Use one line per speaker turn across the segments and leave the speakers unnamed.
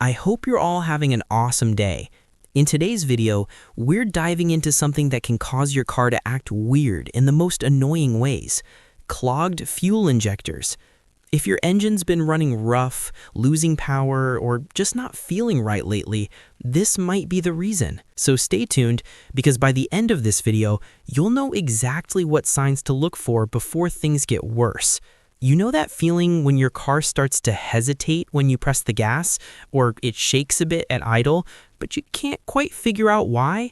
I hope you're all having an awesome day. In today's video, we're diving into something that can cause your car to act weird in the most annoying ways: clogged fuel injectors. If your engine's been running rough, losing power, or just not feeling right lately, this might be the reason. So stay tuned, because by the end of this video, you'll know exactly what signs to look for before things get worse. You know that feeling when your car starts to hesitate when you press the gas, or it shakes a bit at idle, but you can't quite figure out why?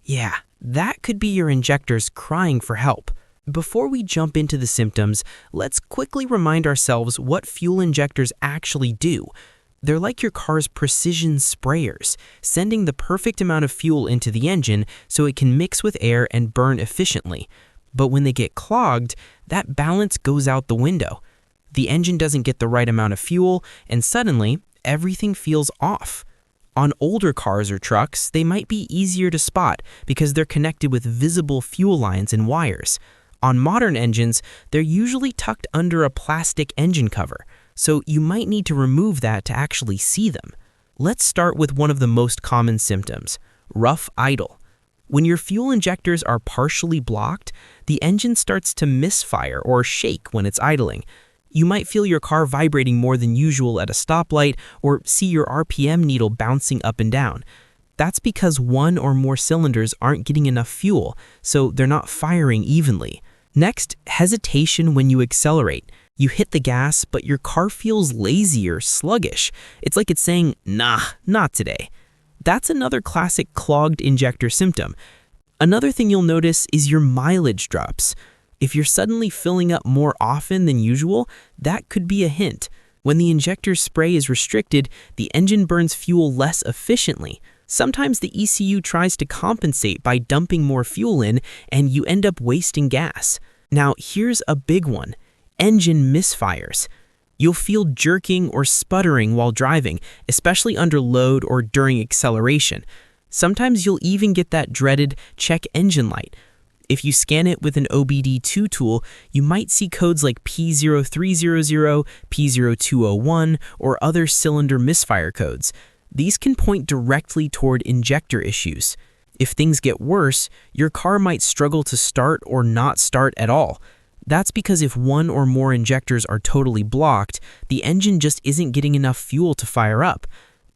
Yeah, that could be your injectors crying for help. Before we jump into the symptoms, let's quickly remind ourselves what fuel injectors actually do. They're like your car's precision sprayers, sending the perfect amount of fuel into the engine so it can mix with air and burn efficiently. But when they get clogged, that balance goes out the window. The engine doesn't get the right amount of fuel, and suddenly, everything feels off. On older cars or trucks, they might be easier to spot because they're connected with visible fuel lines and wires. On modern engines, they're usually tucked under a plastic engine cover, so you might need to remove that to actually see them. Let's start with one of the most common symptoms: rough idle. When your fuel injectors are partially blocked, the engine starts to misfire or shake when it's idling. You might feel your car vibrating more than usual at a stoplight, or see your RPM needle bouncing up and down. That's because one or more cylinders aren't getting enough fuel, so they're not firing evenly. Next, hesitation when you accelerate. You hit the gas, but your car feels lazy or sluggish. It's like it's saying, "Nah, not today." That's another classic clogged injector symptom. Another thing you'll notice is your mileage drops. If you're suddenly filling up more often than usual, that could be a hint. When the injector spray is restricted, the engine burns fuel less efficiently. Sometimes the ECU tries to compensate by dumping more fuel in, and you end up wasting gas. Now, here's a big one: engine misfires. You'll feel jerking or sputtering while driving, especially under load or during acceleration. Sometimes you'll even get that dreaded check engine light. If you scan it with an OBD2 tool, you might see codes like P0300, P0201, or other cylinder misfire codes. These can point directly toward injector issues. If things get worse, your car might struggle to start or not start at all. That's because if one or more injectors are totally blocked, the engine just isn't getting enough fuel to fire up.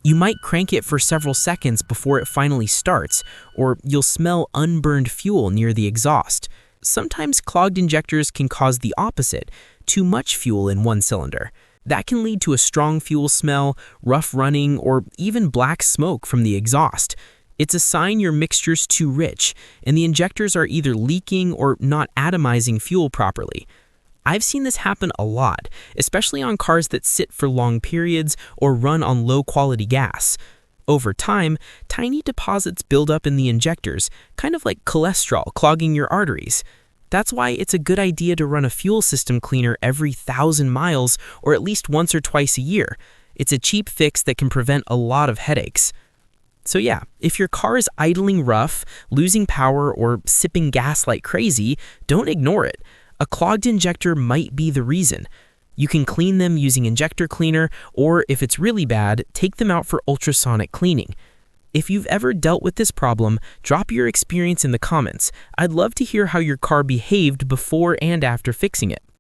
You might crank it for several seconds before it finally starts, or you'll smell unburned fuel near the exhaust. Sometimes clogged injectors can cause the opposite: too much fuel in one cylinder. That can lead to a strong fuel smell, rough running, or even black smoke from the exhaust. It's a sign your mixture's too rich, and the injectors are either leaking or not atomizing fuel properly. I've seen this happen a lot, especially on cars that sit for long periods or run on low-quality gas. Over time, tiny deposits build up in the injectors, kind of like cholesterol clogging your arteries. That's why it's a good idea to run a fuel system cleaner every 1,000 miles, or at least once or twice a year. It's a cheap fix that can prevent a lot of headaches. So yeah, if your car is idling rough, losing power, or sipping gas like crazy, don't ignore it. A clogged injector might be the reason. You can clean them using injector cleaner, or if it's really bad, take them out for ultrasonic cleaning. If you've ever dealt with this problem, drop your experience in the comments. I'd love to hear how your car behaved before and after fixing it.